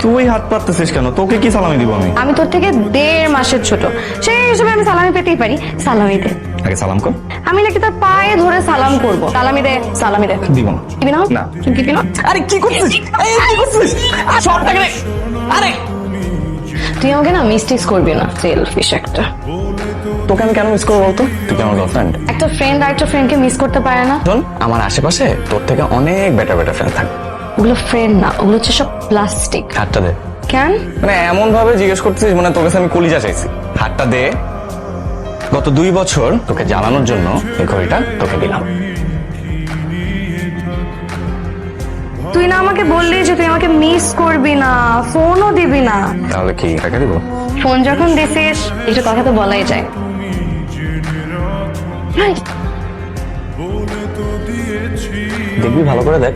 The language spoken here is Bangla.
তুই হাত পাততেছিস কেন? তোকে কি সালামি দিব আমি? আমি তোর থেকে 1.5 মাসের ছোট, সেই হিসেবে আমি সালামি পেতেই পারি। সালামি দে। আগে সালাম কর। আমি নাকি তোর পায়ে ধরে সালাম করব। সালামি দে, সালামি দে। দিব না। দিবি না? না। তুই দিবি না? আরে কি করছিস? এই কি করছিস? সব টাকা রে। আরে তুই আমাকে না মিস্টেক্স করবি না, সেলফিশ একটা। তোকে আমি কেন মিস করবো বলতো? তুই কি আমার গার্লফ্রেন্ড? একটা ফ্রেন্ড আর একটা ফ্রেন্ডকে মিস করতে পারে না। শোন, আমার আশেপাশে তোর থেকে অনেক বেটার বেটার ফ্রেন্ড থাকে। ওগুলো ফ্রেন্ড না, ওগুলো হচ্ছে সব প্লাস্টিক। হাতটা দে। কেন? মানে এমন ভাবে জিজ্ঞেস করতেছিস মানে তোকে আমি কলিজা চাইছি। হাতটা দে। গত 2 বছর তোকে জ্বালানোর জন্য এই ঘড়িটা তোকে দিলাম। তুই না আমাকে বললি যে তুই আমাকে মিস করবি না, ফোনও দিবি না। তাহলে কি টাকা দিব? ফোন যখন দিছিস একটা কথা তো বলাই যায়। দেখবি ভালো করে দেখ।